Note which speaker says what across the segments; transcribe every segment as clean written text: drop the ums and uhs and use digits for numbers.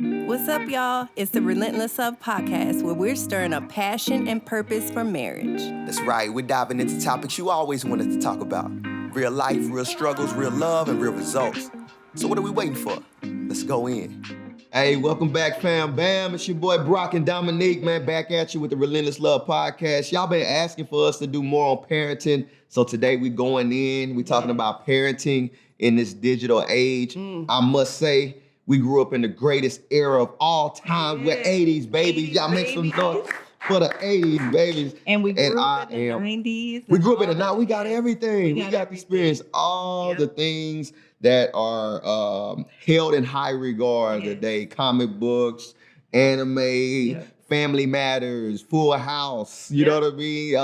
Speaker 1: What's up, y'all? It's the Relentless podcast where we're stirring up passion and purpose for marriage.
Speaker 2: That's right, we're diving into topics you always wanted to talk about. Real life, real struggles, real love, and real results. So what are we waiting for? Let's go in. Hey, welcome back, fam bam. It's your boy Brock and Dominique, man, back at you with the Relentless Love podcast. Y'all been asking for us to do more on parenting. So today we going in, we talking about parenting in this digital age. I must say, we grew up in the greatest era of all time. We're 80s babies. Y'all make some noise for the 80s babies.
Speaker 1: And we grew up in the 90s.
Speaker 2: We grew up in the 90s. We got everything. We got to experience all the things that are held in high regard today. Comic books, anime, Family Matters, Full House. You know what I mean?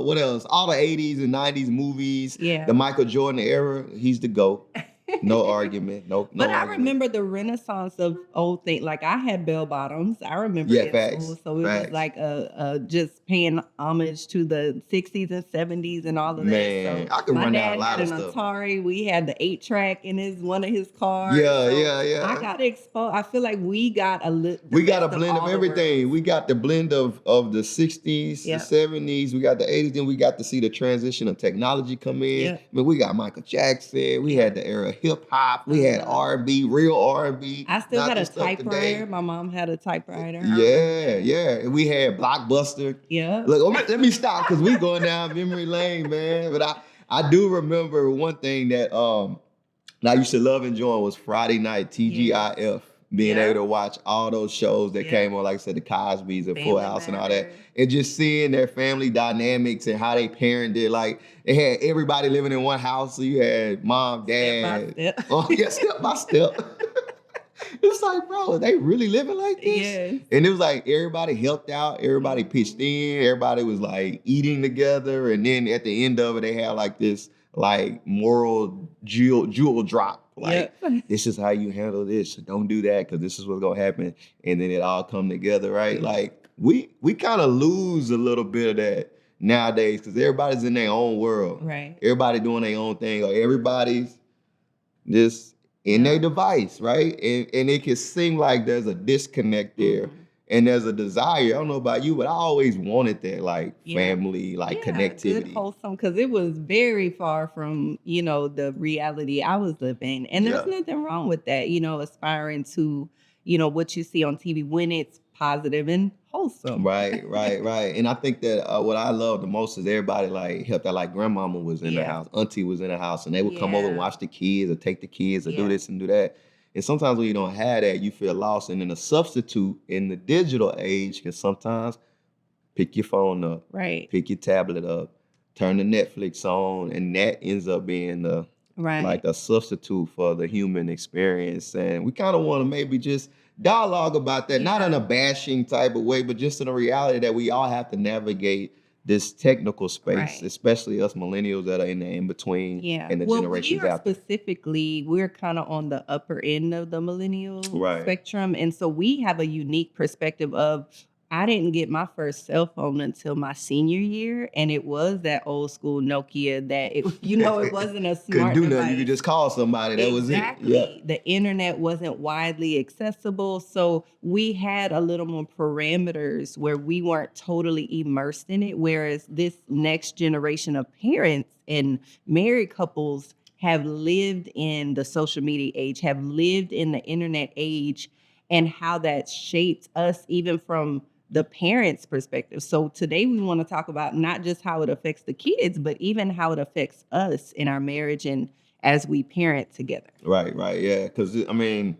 Speaker 2: What else? All the 80s and 90s movies. Yeah. The Michael Jordan era. He's the GOAT. No argument. No.
Speaker 1: But I
Speaker 2: argument.
Speaker 1: remember the renaissance of old things. Like I had bell bottoms. I remember it.
Speaker 2: Facts.
Speaker 1: So it was like just paying homage to the 60s and 70s and all of that.
Speaker 2: Man, so I can run down a lot of stuff.
Speaker 1: My dad had an Atari. We had the 8-track in one of his cars.
Speaker 2: Yeah.
Speaker 1: I got exposed. I feel like we got a
Speaker 2: we got a blend of everything. We got the blend of the 60s, the 70s. We got the 80s. Then we got to see the transition of technology come in. I mean, we got Michael Jackson. We had the era of hip hop. We had R&B, real R&B.
Speaker 1: I still had a typewriter. My mom had a typewriter.
Speaker 2: Yeah. We had Blockbuster.
Speaker 1: Yeah.
Speaker 2: Look, let me stop because we going down memory lane, man. But I do remember one thing that I used to love enjoying was Friday night, TGIF. Being able to watch all those shows that came on, like I said, the Cosbys and Full House and all that. And just seeing their family dynamics and how they parented. Like, they had everybody living in one house. So you had mom, dad.
Speaker 1: Step by step.
Speaker 2: Oh, yeah, step by step. It's like, bro, they really living like this?
Speaker 1: Yes.
Speaker 2: And it was like everybody helped out. Everybody pitched in. Everybody was like eating together. And then at the end of it, they had like this like moral jewel drop. Like, this is how you handle this. Don't do that because this is what's going to happen. And then it all come together, right? Like, we kind of lose a little bit of that nowadays because everybody's in their own world.
Speaker 1: Right.
Speaker 2: Everybody doing their own thing or everybody's just in their device, right? And it can seem like there's a disconnect there. And there's a desire. I don't know about you, but I always wanted that, like, family, like, connectivity.
Speaker 1: Good, wholesome, because it was very far from, the reality I was living. And there's nothing wrong with that, aspiring to, what you see on TV when it's positive and wholesome.
Speaker 2: Right. And I think that what I love the most is everybody, like, helped out. Like, grandmama was in the house, auntie was in the house, and they would come over and watch the kids or take the kids or do this and do that. And sometimes when you don't have that, you feel lost. And then a substitute in the digital age can sometimes pick your phone up, pick your tablet up, turn the Netflix on, and that ends up being like a substitute for the human experience. And we kind of want to maybe just dialogue about that, not in a bashing type of way, but just in a reality that we all have to navigate this technical space, especially us millennials that are in the in-between and the generations out there.
Speaker 1: Specifically, we're kind of on the upper end of the millennial spectrum. And so we have a unique perspective of, I didn't get my first cell phone until my senior year. And it was that old school Nokia that, it wasn't a smart
Speaker 2: Couldn't do
Speaker 1: device.
Speaker 2: nothing. You could just call somebody. That was it. Yeah.
Speaker 1: The internet wasn't widely accessible. So we had a little more parameters where we weren't totally immersed in it. Whereas this next generation of parents and married couples have lived in the social media age, have lived in the internet age, and how that shaped us even from the parents' perspective. So today we want to talk about not just how it affects the kids, but even how it affects us in our marriage and as we parent together.
Speaker 2: Right. Yeah. Because, I mean,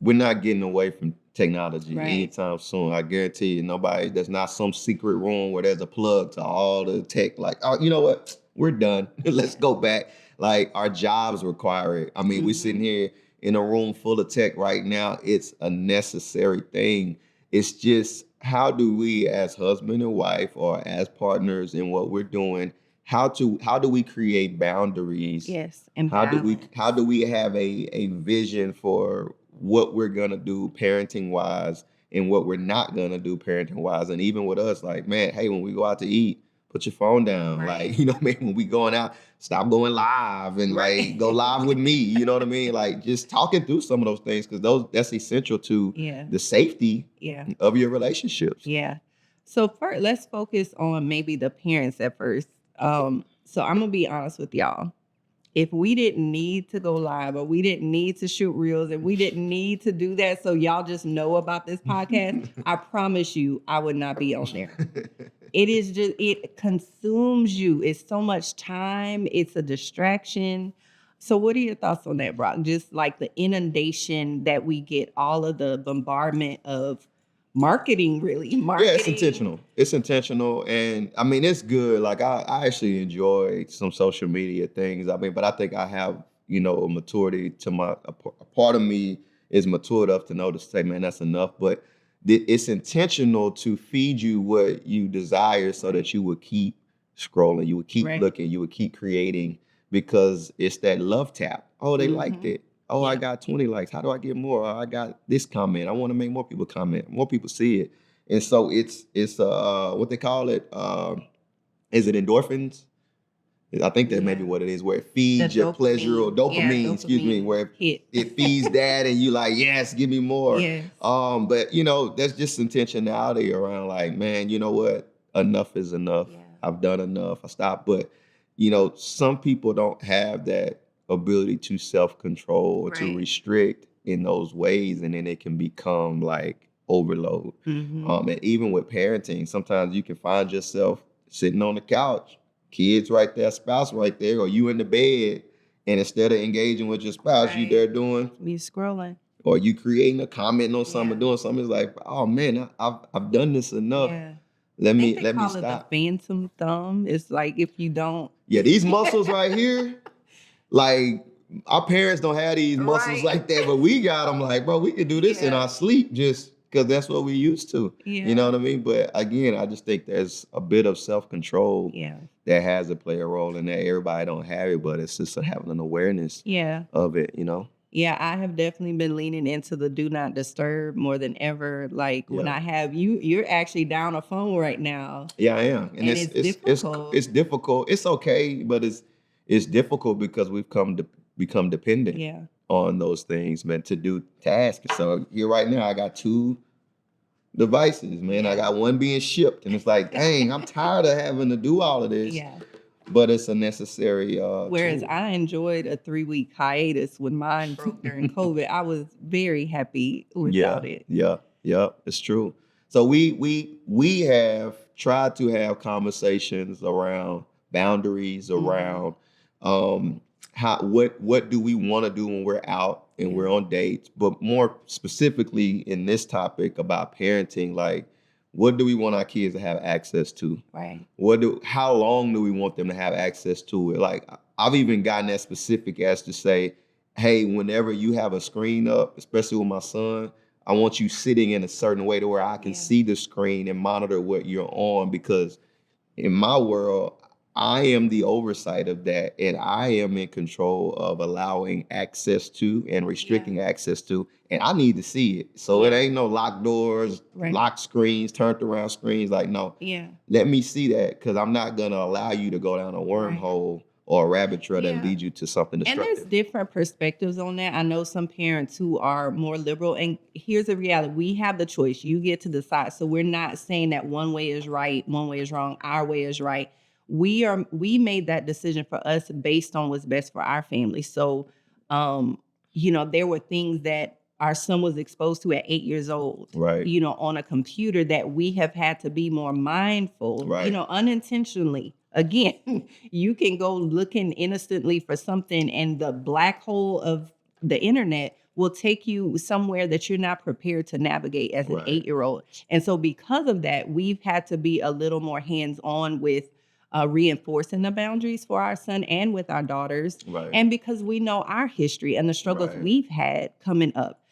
Speaker 2: we're not getting away from technology anytime soon. I guarantee you, there's not some secret room where there's a plug to all the tech. Like, oh, you know what? We're done. Let's go back. Like, our jobs require it. I mean, we're sitting here in a room full of tech right now. It's a necessary thing. It's just, how do we as husband and wife or as partners in what we're doing, how do we create boundaries?
Speaker 1: Yes. And
Speaker 2: how do we have a vision for what we're gonna do parenting wise and what we're not gonna do parenting wise? And even with us, like, man, hey, when we go out to eat, put your phone down. Right. Like, you know what I mean? When we going out, stop going live and like go live with me. You know what I mean? Like just talking through some of those things because that's essential to the safety of your relationships.
Speaker 1: Yeah. So first, let's focus on maybe the parents at first. So I'm gonna be honest with y'all. If we didn't need to go live or we didn't need to shoot reels and we didn't need to do that so y'all just know about this podcast, I promise you I would not be on there. It is just, it consumes you. It's so much time. It's a distraction. So what are your thoughts on that, Brock? Just like the inundation that we get, all of the bombardment of marketing, really.
Speaker 2: Yeah, it's intentional. It's intentional. And I mean, it's good. Like I actually enjoy some social media things. I mean, but I think I have, you know, a maturity to a part of me is mature enough to know to say, man, that's enough. But it's intentional to feed you what you desire so that you would keep scrolling, you would keep looking, you would keep creating because it's that love tap. Oh, they liked it. Oh, I got 20 likes. How do I get more? I got this comment. I want to make more people comment, more people see it. And so it's what they call it. Is it endorphins? I think that may be what it is, where it feeds your pleasure or dopamine, excuse me, where it feeds that and you like, yes, give me more. Yes. But you know, there's just intentionality around like, man, you know what? Enough is enough. Yeah. I've done enough. I stopped. But you know, some people don't have that ability to self-control or to restrict in those ways, and then it can become like overload. And even with parenting, sometimes you can find yourself sitting on the couch, kids right there, spouse right there, or you in the bed, and instead of engaging with your spouse, you there doing
Speaker 1: you scrolling,
Speaker 2: or you creating a comment on something, or doing something. It's like, oh man, I've done this enough. Let me
Speaker 1: call
Speaker 2: stop.
Speaker 1: It the phantom thumb. It's like if you don't,
Speaker 2: these muscles right here. Like, our parents don't have these muscles like that, but we got them like, bro, we can do this in our sleep just because that's what we used to. You know what I mean? But again, I just think there's a bit of self-control that has to play a role in that. Everybody don't have it, but it's just having an awareness of it, you know?
Speaker 1: Yeah, I have definitely been leaning into the do not disturb more than ever. Like when I have you're actually down a phone right now.
Speaker 2: Yeah, I am. And it's difficult. It's difficult. It's okay, but it's difficult because we've become dependent on those things, man, to do tasks. So here right now, I got 2 devices, man. I got one being shipped, and it's like, dang, I'm tired of having to do all of this. Yeah. But it's a necessary
Speaker 1: Whereas
Speaker 2: tool.
Speaker 1: I enjoyed a 3-week hiatus when mine broke during COVID. I was very happy without it.
Speaker 2: Yeah, it's true. So we have tried to have conversations around boundaries, around what do we want to do when we're out and we're on dates, but more specifically in this topic about parenting, like what do we want our kids to have access to?
Speaker 1: Right.
Speaker 2: How long do we want them to have access to it? Like I've even gotten that specific as to say, hey, whenever you have a screen up, especially with my son, I want you sitting in a certain way to where I can see the screen and monitor what you're on, because in my world, I am the oversight of that, and I am in control of allowing access to and restricting access to, and I need to see it. So it ain't no locked doors, locked screens, turned around screens. Like, no, let me see that, because I'm not going to allow you to go down a wormhole or a rabbit trail that leads you to something destructive.
Speaker 1: And there's different perspectives on that. I know some parents who are more liberal, and here's the reality. We have the choice. You get to decide. So we're not saying that one way is right, one way is wrong, our way is right. We made that decision for us based on what's best for our family. So, you know, there were things that our son was exposed to at 8 years old, you know, on a computer that we have had to be more mindful, you know, unintentionally. Again, you can go looking innocently for something, and the black hole of the internet will take you somewhere that you're not prepared to navigate as an 8-year-old. And so because of that, we've had to be a little more hands-on with reinforcing the boundaries for our son and with our daughters. And because we know our history and the struggles we've had coming up.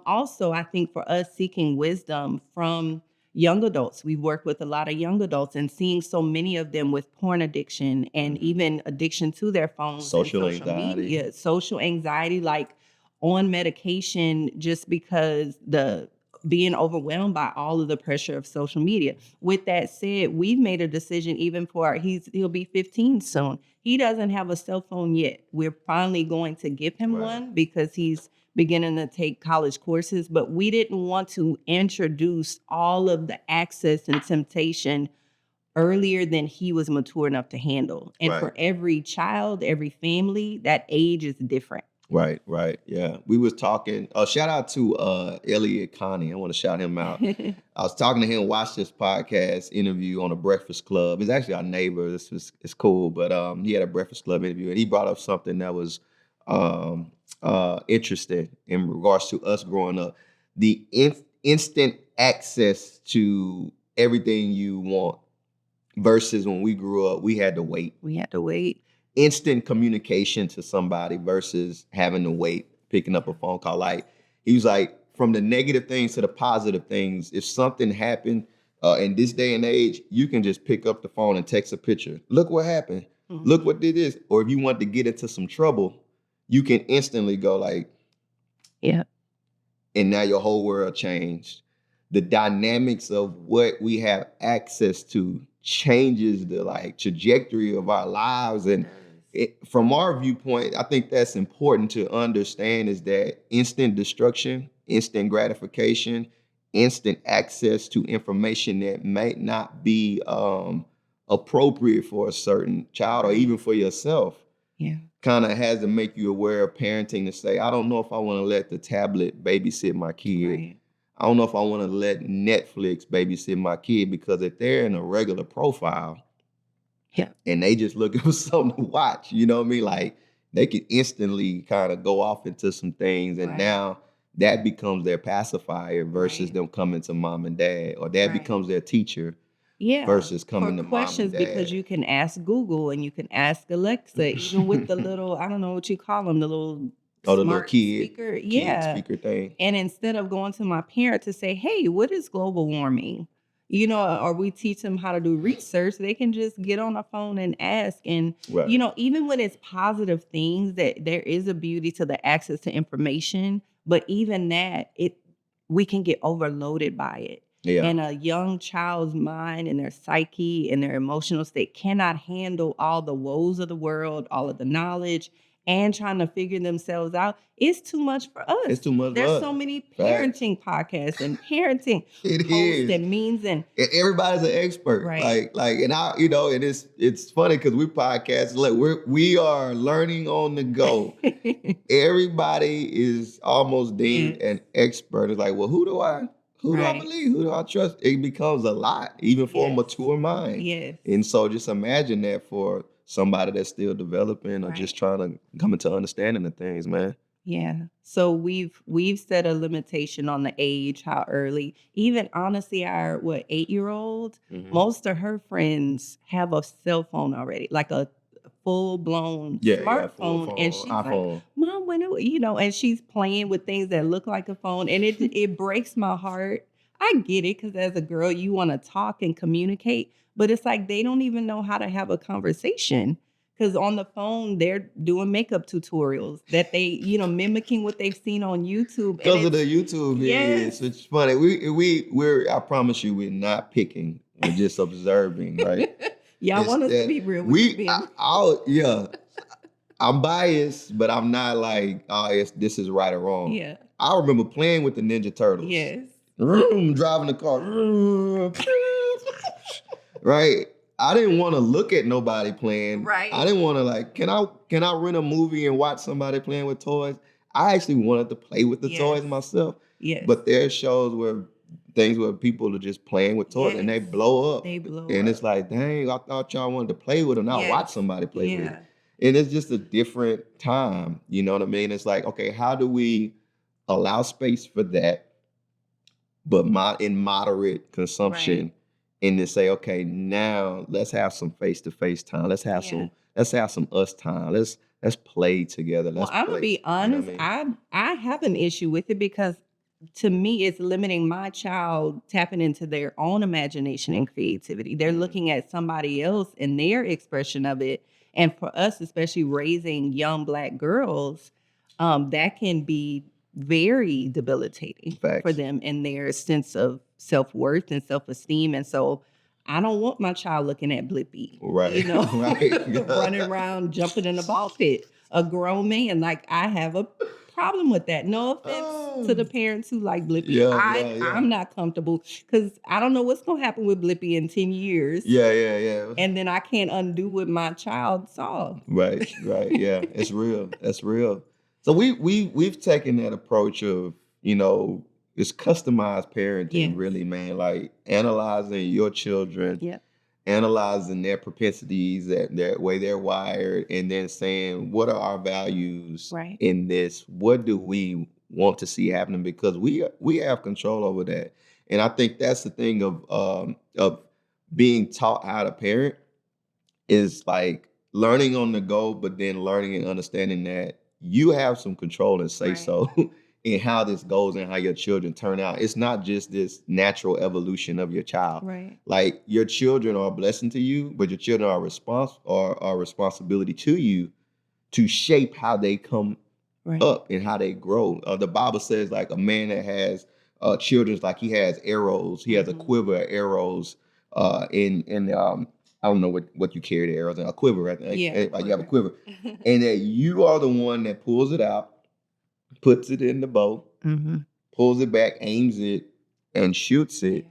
Speaker 1: Also, I think for us seeking wisdom from young adults, we've worked with a lot of young adults and seeing so many of them with porn addiction and even addiction to their phones,
Speaker 2: social
Speaker 1: anxiety, media, social anxiety, like on medication just because the being overwhelmed by all of the pressure of social media. With that said, we've made a decision even for he'll be 15 soon. He doesn't have a cell phone yet. We're finally going to give him one because he's beginning to take college courses, but we didn't want to introduce all of the access and temptation earlier than he was mature enough to handle. And for every child, every family, that age is different.
Speaker 2: Right. Yeah. We was talking, shout out to Elliot Connie. I want to shout him out. I was talking to him, watched this podcast interview on a Breakfast Club. It's actually our neighbor. It's cool. But he had a Breakfast Club interview and he brought up something that was interesting in regards to us growing up. The instant access to everything you want versus when we grew up, we had to wait. Instant communication to somebody versus having to wait, picking up a phone call. Like, he was like, from the negative things to the positive things, if something happened in this day and age, you can just pick up the phone and text a picture. Look what happened. Mm-hmm. Look what did this. Or if you want to get into some trouble, you can instantly go like,
Speaker 1: yeah.
Speaker 2: And now your whole world changed. The dynamics of what we have access to changes the trajectory of our lives. And from our viewpoint, I think that's important to understand is that instant destruction, instant gratification, instant access to information that might not be appropriate for a certain child or even for yourself.
Speaker 1: Yeah.
Speaker 2: Kind of has to make you aware of parenting to say, I don't know if I want to let the tablet babysit my kid. Right. I don't know if I want to let Netflix babysit my kid, because if they're in a regular profile and they just looking for something to watch, you know what I mean? Like, they could instantly kind of go off into some things. And now that becomes their pacifier versus them coming to mom and dad, or that becomes their teacher versus coming to
Speaker 1: questions,
Speaker 2: mom and dad.
Speaker 1: Because you can ask Google and you can ask Alexa, even with the little, I don't know what you call them, the little
Speaker 2: the little kid
Speaker 1: speaker.
Speaker 2: Speaker thing.
Speaker 1: And instead of going to my parent to say, hey, what is global warming? You know, or we teach them how to do research, they can just get on a phone and ask. And, you know, even when it's positive things, that there is a beauty to the access to information. But even that, we can get overloaded by it.
Speaker 2: Yeah.
Speaker 1: And a young child's mind and their psyche and their emotional state cannot handle all the woes of the world, all of the knowledge, and trying to figure themselves out. It's too much for us.
Speaker 2: It's too much.
Speaker 1: There's so many parenting podcasts and parenting posts and memes, and
Speaker 2: everybody's an expert.
Speaker 1: Right.
Speaker 2: And I, you know, and it's funny because we podcast, like we are learning on the go. Everybody is almost deemed an expert. It's like, well, who do I believe? Who do I trust? It becomes a lot, even for a mature mind.
Speaker 1: Yes.
Speaker 2: And so just imagine that for somebody that's still developing or just trying to come into understanding of things, man.
Speaker 1: Yeah. So we've set a limitation on the age, how early. Even honestly, our 8-year-old, most of her friends have a cell phone already, like a full-blown smartphone. And she's
Speaker 2: iPhone.
Speaker 1: Like, Mom, and she's playing with things that look like a phone. And it breaks my heart. I get it, because as a girl, you want to talk and communicate. But it's like they don't even know how to have a conversation, because on the phone, they're doing makeup tutorials that they, mimicking what they've seen on YouTube.
Speaker 2: Because of the YouTube videos. It's funny. We're, I promise you, we're not picking. We're just observing, right?
Speaker 1: Y'all want us to be real.
Speaker 2: I'm biased, but I'm not like, this is right or wrong.
Speaker 1: Yeah.
Speaker 2: I remember playing with the Ninja Turtles.
Speaker 1: Yes.
Speaker 2: Driving the car. Right. I didn't want to look at nobody playing.
Speaker 1: Right.
Speaker 2: I didn't want to can I rent a movie and watch somebody playing with toys? I actually wanted to play with the toys myself.
Speaker 1: Yes.
Speaker 2: But there are shows where people are just playing with toys and they blow up. And it's like, dang, I thought y'all wanted to play with them. Now watch somebody play with it. And it's just a different time. You know what I mean? It's like, okay, how do we allow space for that, but in moderate consumption? Right. And to say, okay, now let's have some face-to-face time. Let's have some us time. Let's play together.
Speaker 1: I'm gonna be honest. You know what I mean? I have an issue with it, because to me, it's limiting my child tapping into their own imagination and creativity. They're looking at somebody else and their expression of it. And for us, especially raising young Black girls, that can be very debilitating for them and their sense of self-worth and self-esteem. And so I don't want my child looking at Blippi,
Speaker 2: right,
Speaker 1: right. Running around, jumping in the ball pit. A grown man, like, I have a problem with that. No offense to the parents who like Blippi. I'm not comfortable because I don't know what's gonna happen with Blippi in 10 years.
Speaker 2: Yeah.
Speaker 1: And then I can't undo what my child saw.
Speaker 2: Right. Yeah, it's real. That's real. So we've taken that approach of, it's customized parenting, really, man. Like analyzing your children, analyzing their propensities, that way they're wired, and then saying, what are our values in this? What do we want to see happening? Because we have control over that. And I think that's the thing of being taught how to parent is like learning on the go, but then learning and understanding that you have some control and say so in how this goes and how your children turn out. It's not just this natural evolution of your child.
Speaker 1: Right.
Speaker 2: Like your children are a blessing to you, but your children are a responsibility to you to shape how they come up and how they grow. The Bible says like a man that has children is like he has arrows. He has a quiver of arrows I don't know what you carry the arrows in, a quiver, right? Like you have a quiver. And that you are the one that pulls it out, puts it in the bow, pulls it back, aims it, and shoots it.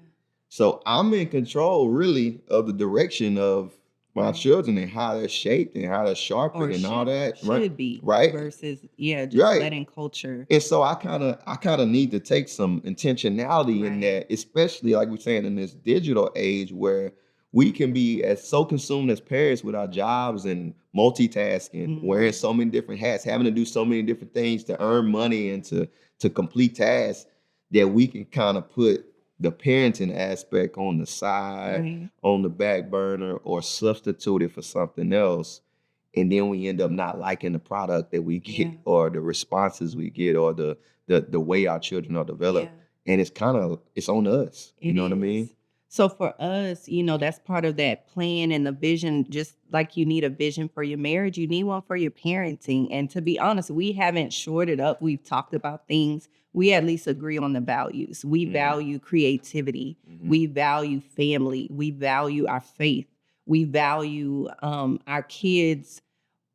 Speaker 2: So I'm in control, really, of the direction of my children and how they're shaped and how they're sharpened and all that.
Speaker 1: Should be. Right. Versus, just letting culture.
Speaker 2: And so I kind of need to take some intentionality in that, especially like we're saying in this digital age where we can be so consumed as parents with our jobs and multitasking, wearing so many different hats, having to do so many different things to earn money and to complete tasks that we can kind of put the parenting aspect on the side, on the back burner, or substitute it for something else. And then we end up not liking the product that we get or the responses we get or the way our children are developed. And it's on us. You know what I mean?
Speaker 1: So for us, that's part of that plan and the vision. Just like you need a vision for your marriage, you need one for your parenting. And to be honest, we haven't shorted up. We've talked about things. We at least agree on the values. We value creativity. We value family. We value our faith. We value our kids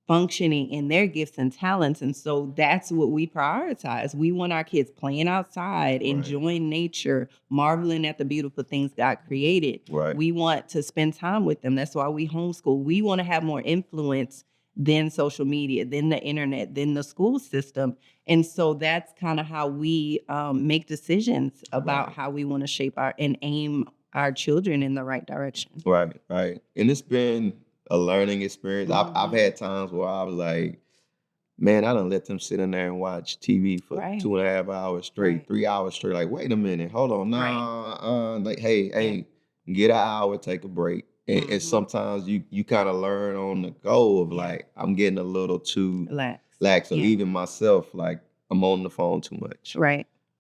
Speaker 1: functioning in their gifts and talents. And so that's what we prioritize. We want our kids playing outside, enjoying nature, marveling at the beautiful things God created. We want to spend time with them. That's why we homeschool. We want to have more influence than social media, than the internet, than the school system. And so that's kind of how we make decisions about how we want to shape and aim our children in the right direction.
Speaker 2: Right. And it's been a learning experience. I've had times where I was like, man, I done let them sit in there and watch TV for 2.5 hours straight, 3 hours straight. Like, wait a minute, hold on, like, hey, get an hour, take a break. And sometimes you kind of learn on the go of like, I'm getting a little too lax. So even myself, like, I'm on the phone too much.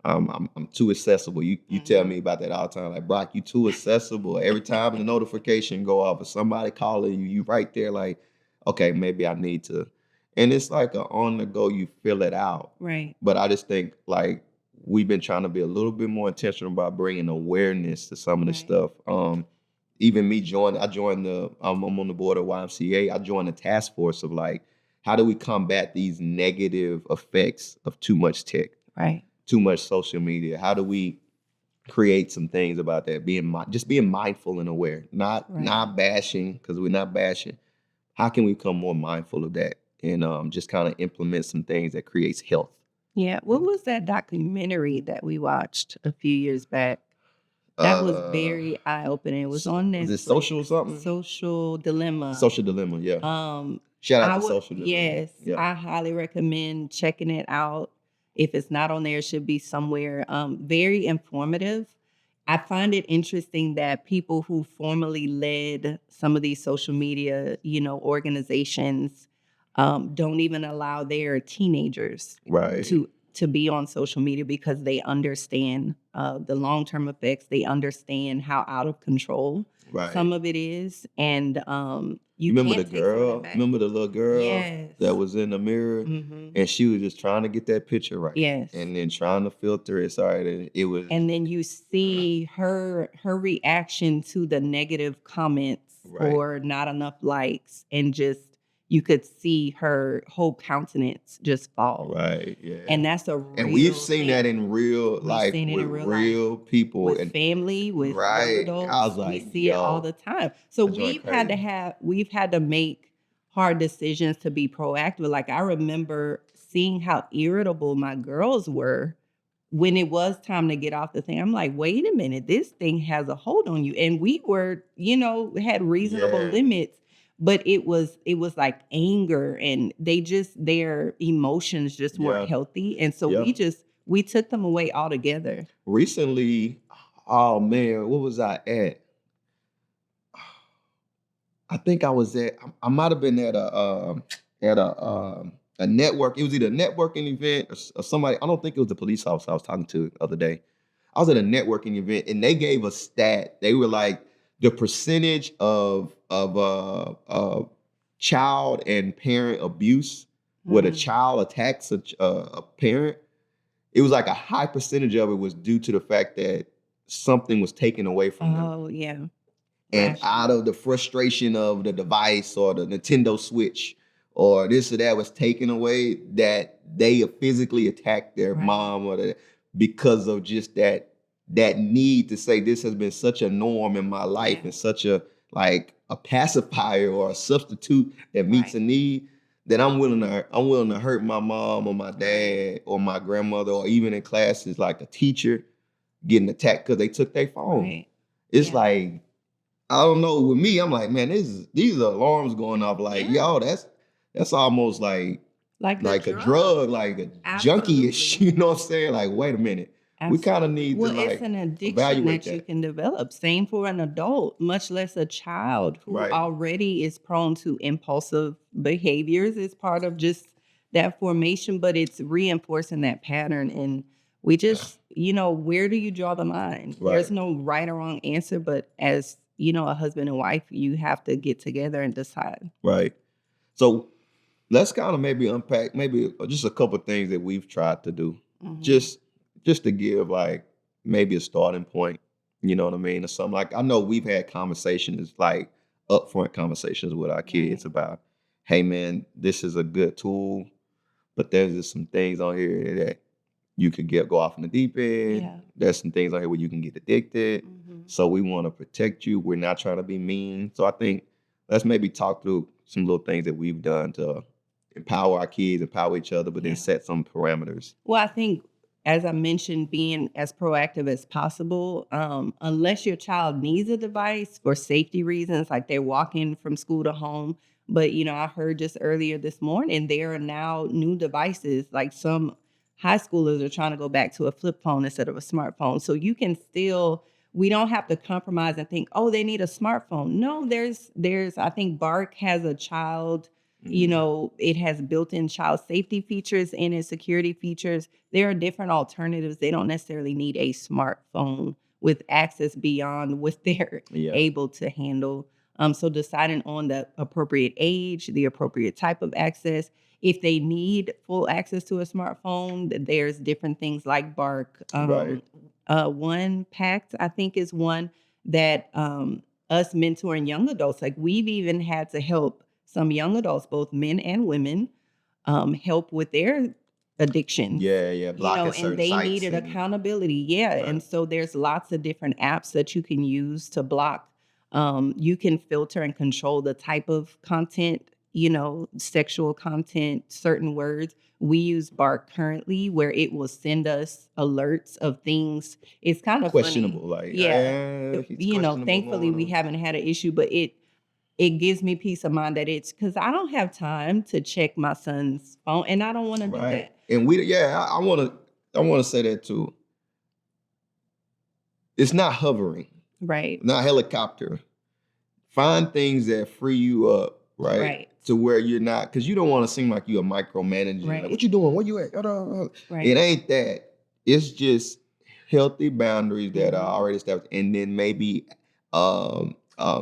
Speaker 2: I'm too accessible. You tell me about that all the time. Like, Brock, you too accessible. Every time the notification go off or somebody calling you right there like, okay, maybe I need to. And it's like on the go, you fill it out. But I just think like we've been trying to be a little bit more intentional about bringing awareness to some of this stuff. Even me I'm on the board of YMCA. I joined the task force of like, how do we combat these negative effects of too much tech? Too much social media. How do we create some things about that? Just being mindful and aware, not bashing, because we're not bashing. How can we become more mindful of that and just kind of implement some things that creates health?
Speaker 1: Yeah. What was that documentary that we watched a few years back? That was very eye-opening. It was on Netflix.
Speaker 2: Is it Social something?
Speaker 1: Social Dilemma.
Speaker 2: Social Dilemma, yeah. Shout out to Social Dilemma.
Speaker 1: Yes, I highly recommend checking it out. If it's not on there, it should be somewhere. Very informative. I find it interesting that people who formerly led some of these social media, organizations, don't even allow their teenagers to be on social media because they understand the long-term effects. They understand how out of control some of it is. And You
Speaker 2: remember the
Speaker 1: can't take some of that
Speaker 2: girl?
Speaker 1: back.
Speaker 2: Remember the little girl
Speaker 1: Yes.
Speaker 2: that was in the mirror? And she was just trying to get that picture right.
Speaker 1: Yes.
Speaker 2: And then trying to filter it. Sorry, it was.
Speaker 1: And then you see her reaction to the negative comments or not enough likes, and just you could see her whole countenance just fall.
Speaker 2: Right. Yeah.
Speaker 1: And that's a real
Speaker 2: and we've seen that in real life with real people,
Speaker 1: with
Speaker 2: and
Speaker 1: family, with young adults.
Speaker 2: I was like,
Speaker 1: we see it all the time. So we've had to make hard decisions to be proactive. Like, I remember seeing how irritable my girls were when it was time to get off the thing. I'm like, wait a minute, this thing has a hold on you. And we were, had reasonable limits, but it was like anger, and their emotions just weren't healthy. And so we took them away altogether.
Speaker 2: Recently, oh man, what was I at? I think I was I might have been at a network. It was either a networking event or somebody. I don't think it was the police officer I was talking to the other day. I was at a networking event, and they gave a stat. They were like, the percentage of child and parent abuse where a child attacks a parent. It was like a high percentage of it was due to the fact that something was taken away from them.
Speaker 1: Oh, yeah.
Speaker 2: And out of the frustration of the device or the Nintendo Switch or this or that was taken away, that they physically attacked their mom because of just that need to say, this has been such a norm in my life and such a pacifier or a substitute that meets a need, that I'm willing to hurt my mom or my dad or my grandmother, or even in classes like a teacher getting attacked because they took their phone.
Speaker 1: Right.
Speaker 2: It's like, I don't know. With me, I'm like, man, these are alarms going off. Like, yo, that's almost like a drug, like a junkie-ish. You know what I'm saying? Like, wait a minute. Absolutely. We kind of need to
Speaker 1: it's an addiction that you can develop. Same for an adult, much less a child who already is prone to impulsive behaviors. It's part of just that formation, but it's reinforcing that pattern. And we just, where do you draw the line? There's no right or wrong answer, but as a husband and wife, you have to get together and decide.
Speaker 2: Right. So let's kind of maybe unpack maybe just a couple of things that we've tried to do. Just to give maybe a starting point, you know what I mean? Or something. Like, I know we've had conversations, like upfront conversations with our kids about, hey man, this is a good tool, but there's just some things on here that you could go off in the deep end. Yeah. There's some things on here where you can get addicted. So we want to protect you. We're not trying to be mean. So I think let's maybe talk through some little things that we've done to empower our kids, empower each other, but then set some parameters.
Speaker 1: Well, I think, as I mentioned, being as proactive as possible, unless your child needs a device for safety reasons, like they're walking from school to home. But, I heard just earlier this morning, there are now new devices, like some high schoolers are trying to go back to a flip phone instead of a smartphone. So you can we don't have to compromise and think, oh, they need a smartphone. No, I think Bark has a child, it has built-in child safety features and its security features. There are different alternatives. They don't necessarily need a smartphone with access beyond what they're able to handle. So deciding on the appropriate age, the appropriate type of access. If they need full access to a smartphone, there's different things like Bark. One Pact, I think, is one that us mentoring young adults, like we've even had to help some young adults, both men and women, help with their addiction.
Speaker 2: Block
Speaker 1: and they needed accountability. And so there's lots of different apps that you can use to block. You can filter and control the type of content, sexual content, certain words. We use Bark currently, where it will send us alerts of things. It's kind of
Speaker 2: questionable,
Speaker 1: funny. Thankfully we haven't had an issue, but it gives me peace of mind that it's because I don't have time to check my son's phone, and I don't want to do that.
Speaker 2: And I want to say that too. It's not hovering, not helicopter. Find things that free you up, right? To where you're not, because you don't want to seem like you're a micromanager. Like, what you doing? Where you at? It ain't that. It's just healthy boundaries that are already established, and then maybe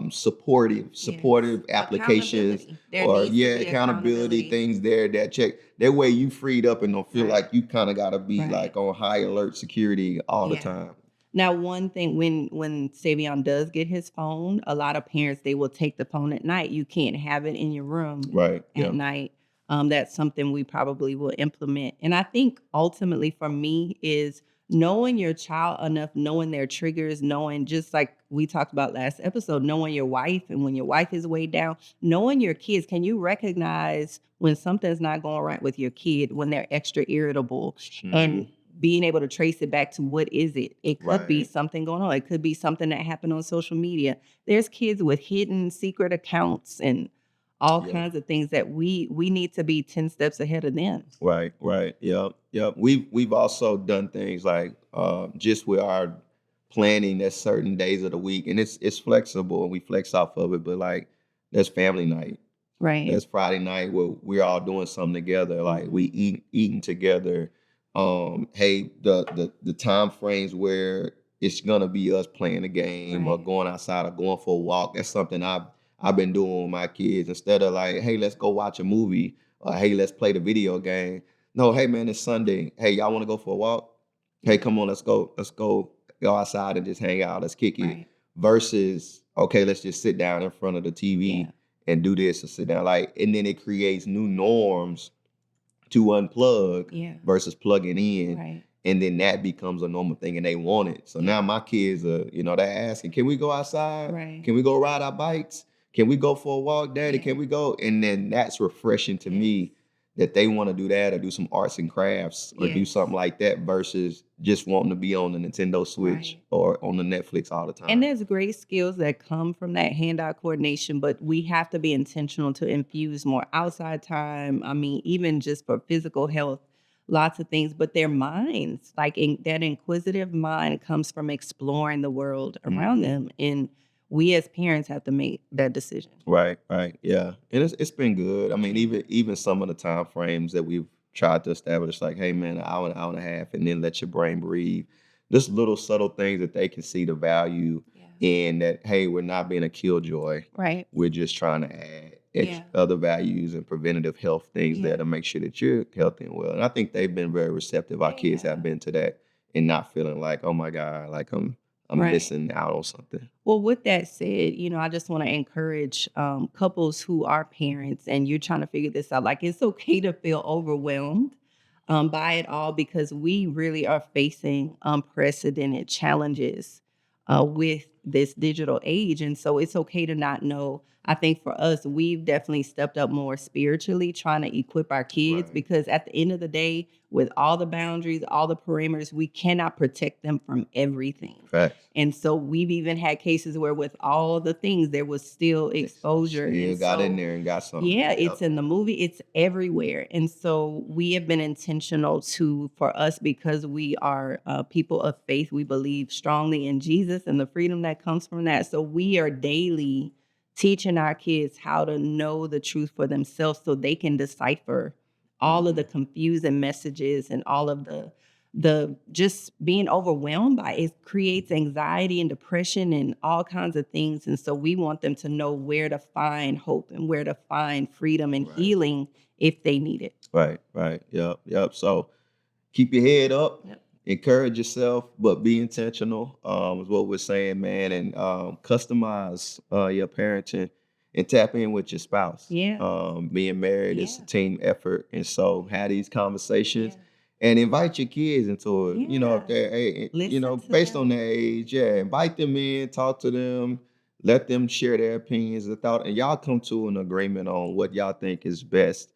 Speaker 2: supportive applications, or accountability things there that check. That way you freed up and don't feel like you kind of got to be like on high alert security all the time.
Speaker 1: Now, one thing, when Savion does get his phone, a lot of parents, they will take the phone at night. You can't have it in your room at night. That's something we probably will implement. And I think ultimately for me is knowing your child enough, knowing their triggers, knowing, just like we talked about last episode, knowing your wife, and when your wife is way down, knowing your kids. Can you recognize when something's not going right with your kid, when they're extra irritable, and being able to trace it back to what is it? It could be something going on. It could be something that happened on social media. There's kids with hidden secret accounts and all kinds of things that we need to be 10 steps ahead of them.
Speaker 2: Right. Yep. We've also done things like just with our planning at certain days of the week, and it's flexible and we flex off of it, but like there's family night.
Speaker 1: Right.
Speaker 2: There's Friday night where we're all doing something together, like we eating together. Hey, the time frames where it's gonna be us playing a game or going outside or going for a walk. That's something I've been doing with my kids, instead of like, hey, let's go watch a movie, or hey, let's play the video game. No, hey man, it's Sunday. Hey, y'all want to go for a walk? Hey, come on, let's go outside and just hang out. Let's kick it. Versus, okay, let's just sit down in front of the TV and do this, or sit down, like, and then it creates new norms to unplug versus plugging in. And then that becomes a normal thing and they want it. So now my kids are, they're asking, can we go outside? Can we go ride our bikes? Can we go for a walk, Daddy? Can we go? And then that's refreshing to me, that they want to do that or do some arts and crafts or do something like that, versus just wanting to be on the Nintendo Switch or on the Netflix all the time.
Speaker 1: And there's great skills that come from that hand-eye coordination, but we have to be intentional to infuse more outside time. I mean, even just for physical health, lots of things, but their minds, like that inquisitive mind comes from exploring the world around them. And we as parents have to make that decision.
Speaker 2: Right. Yeah. And it's been good. I mean, even some of the time frames that we've tried to establish, like, hey man, an hour and a half, and then let your brain breathe. Just little subtle things that they can see the value in, that, hey, we're not being a killjoy.
Speaker 1: Right.
Speaker 2: We're just trying to add other values and preventative health things there to make sure that you're healthy and well. And I think they've been very receptive. Our kids have been to that, and not feeling like, oh my God, like I'm missing out on something.
Speaker 1: Well, with that said, I just want to encourage couples who are parents and you're trying to figure this out. Like, it's okay to feel overwhelmed by it all, because we really are facing unprecedented challenges with this digital age. And so it's okay to not know. I think for us, we've definitely stepped up more spiritually, trying to equip our kids, because at the end of the day, with all the boundaries, all the parameters, we cannot protect them from everything.
Speaker 2: Fact.
Speaker 1: And so we've even had cases where with all the things, there was still exposure.
Speaker 2: You got in there and got something.
Speaker 1: Yeah, it's in the movie. It's everywhere. And so we have been intentional for us, because we are people of faith. We believe strongly in Jesus and the freedom that comes from that. So we are daily teaching our kids how to know the truth for themselves, so they can decipher all of the confusing messages and all of the just being overwhelmed by it. Creates anxiety and depression and all kinds of things. And so we want them to know where to find hope and where to find freedom and healing if they need it.
Speaker 2: Right. Yep. So keep your head up. Yep. Encourage yourself, but be intentional, is what we're saying, man. And customize your parenting and tap in with your spouse.
Speaker 1: Yeah.
Speaker 2: Being married is a team effort. And so have these conversations and invite your kids into it. If they're, based on their age, invite them in, talk to them, let them share their opinions and thought, and y'all come to an agreement on what y'all think is best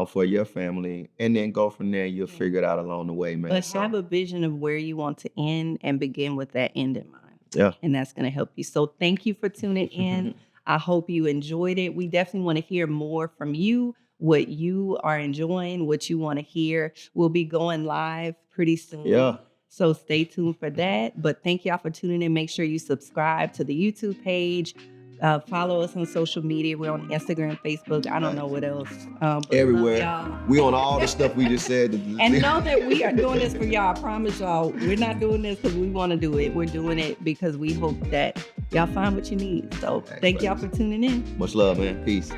Speaker 2: for your family, and then go from there. You'll figure it out along the way, man.
Speaker 1: But have a vision of where you want to end and begin with that end in mind.
Speaker 2: Yeah.
Speaker 1: And that's going to help you. So thank you for tuning in. I hope you enjoyed it. We definitely want to hear more from you, what you are enjoying, what you want to hear. We'll be going live pretty soon.
Speaker 2: Yeah.
Speaker 1: So stay tuned for that. But thank y'all for tuning in. Make sure you subscribe to the YouTube page. Follow us on social media. We're on Instagram, Facebook. I don't know what else.
Speaker 2: Everywhere. We on all the stuff we just said.
Speaker 1: And know that we are doing this for y'all. I promise y'all, we're not doing this because we want to do it. We're doing it because we hope that y'all find what you need. So thank y'all for tuning in.
Speaker 2: Much love, man. Peace.